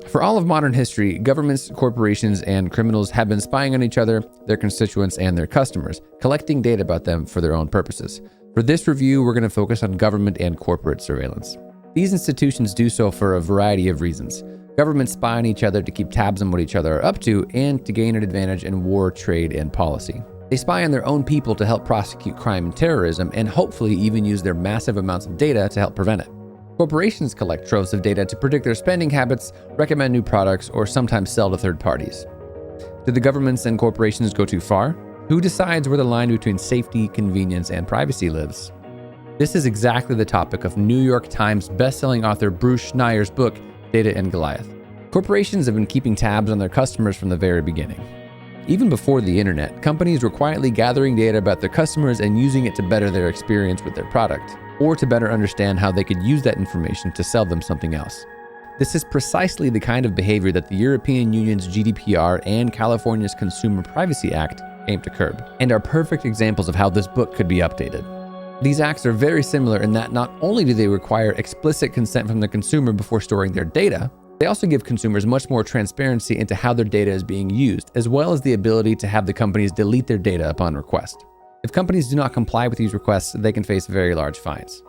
For all of modern history, governments, corporations, and criminals have been spying on each other, their constituents, and their customers, collecting data about them for their own purposes. For this review, we're going to focus on government and corporate surveillance. These institutions do so for a variety of reasons. Governments spy on each other to keep tabs on what each other are up to and to gain an advantage in war, trade, and policy. They spy on their own people to help prosecute crime and terrorism, and hopefully even use their massive amounts of data to help prevent it. Corporations collect troves of data to predict their spending habits, recommend new products, or sometimes sell to third parties. Do the governments and corporations go too far? Who decides where the line between safety, convenience, and privacy lives? This is exactly the topic of New York Times bestselling author Bruce Schneier's book, Data and Goliath. Corporations have been keeping tabs on their customers from the very beginning. Even before the internet, companies were quietly gathering data about their customers and using it to better their experience with their product, or to better understand how they could use that information to sell them something else. This is precisely the kind of behavior that the European Union's GDPR and California's Consumer Privacy Act aim to curb, and are perfect examples of how this book could be updated. These acts are very similar in that not only do they require explicit consent from the consumer before storing their data, they also give consumers much more transparency into how their data is being used, as well as the ability to have the companies delete their data upon request. If companies do not comply with these requests, they can face very large fines.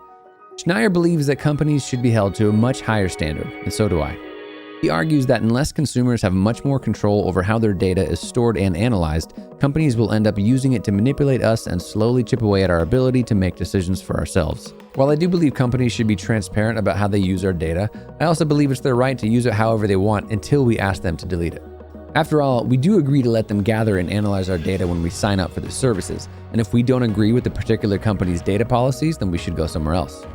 Schneier believes that companies should be held to a much higher standard, and so do I. He argues that unless consumers have much more control over how their data is stored and analyzed, companies will end up using it to manipulate us and slowly chip away at our ability to make decisions for ourselves. While I do believe companies should be transparent about how they use our data, I also believe it's their right to use it however they want until we ask them to delete it. After all, we do agree to let them gather and analyze our data when we sign up for the services, and if we don't agree with the particular company's data policies, then we should go somewhere else.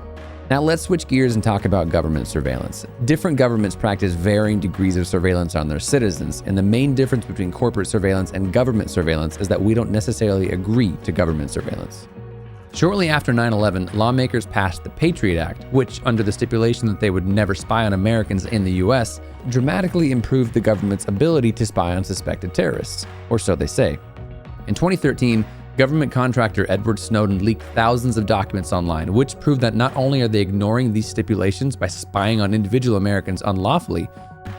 Now let's switch gears and talk about government surveillance. Different governments practice varying degrees of surveillance on their citizens, and the main difference between corporate surveillance and government surveillance is that we don't necessarily agree to government surveillance. Shortly after 9/11, lawmakers passed the Patriot Act, which, under the stipulation that they would never spy on Americans in the US, dramatically improved the government's ability to spy on suspected terrorists, or so they say. In 2013, government contractor Edward Snowden leaked thousands of documents online, which proved that not only are they ignoring these stipulations by spying on individual Americans unlawfully,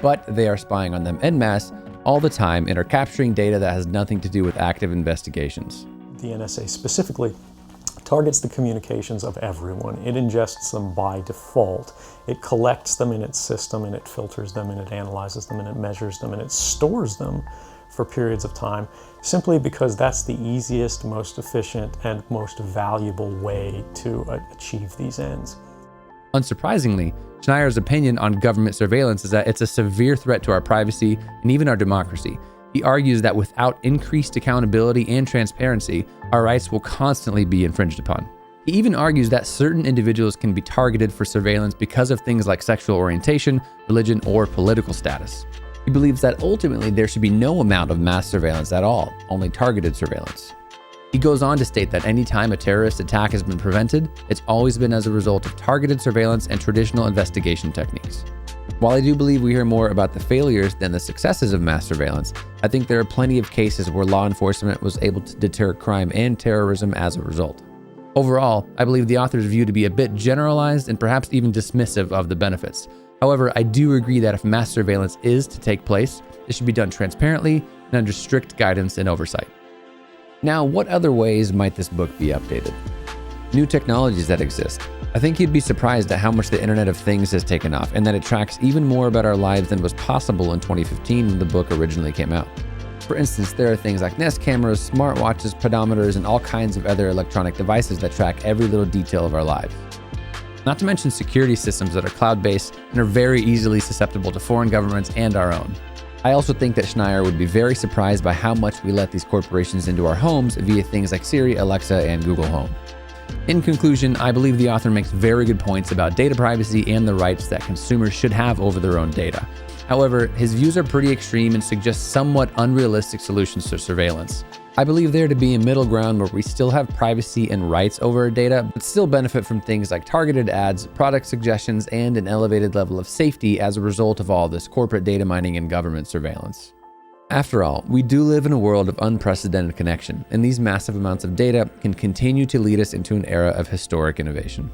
but they are spying on them en masse all the time and are capturing data that has nothing to do with active investigations. The NSA specifically targets the communications of everyone. It ingests them by default. It collects them in its system, and it filters them, and it analyzes them, and it measures them, and it stores them for periods of time, simply because that's the easiest, most efficient, and most valuable way to achieve these ends. Unsurprisingly, Schneier's opinion on government surveillance is that it's a severe threat to our privacy and even our democracy. He argues that without increased accountability and transparency, our rights will constantly be infringed upon. He even argues that certain individuals can be targeted for surveillance because of things like sexual orientation, religion, or political status. He believes that ultimately there should be no amount of mass surveillance at all, only targeted surveillance. He goes on to state that any time a terrorist attack has been prevented, it's always been as a result of targeted surveillance and traditional investigation techniques. While I do believe we hear more about the failures than the successes of mass surveillance, I think there are plenty of cases where law enforcement was able to deter crime and terrorism as a result. Overall, I believe the author's view to be a bit generalized and perhaps even dismissive of the benefits. However, I do agree that if mass surveillance is to take place, it should be done transparently and under strict guidance and oversight. Now, what other ways might this book be updated? New technologies that exist. I think you'd be surprised at how much the Internet of Things has taken off, and that it tracks even more about our lives than was possible in 2015 when the book originally came out. For instance, there are things like Nest cameras, smartwatches, pedometers, and all kinds of other electronic devices that track every little detail of our lives. Not to mention security systems that are cloud-based and are very easily susceptible to foreign governments and our own. I also think that Schneier would be very surprised by how much we let these corporations into our homes via things like Siri, Alexa, and Google Home. In conclusion, I believe the author makes very good points about data privacy and the rights that consumers should have over their own data. However, his views are pretty extreme and suggest somewhat unrealistic solutions to surveillance. I believe there to be a middle ground where we still have privacy and rights over our data, but still benefit from things like targeted ads, product suggestions, and an elevated level of safety as a result of all this corporate data mining and government surveillance. After all, we do live in a world of unprecedented connection, and these massive amounts of data can continue to lead us into an era of historic innovation.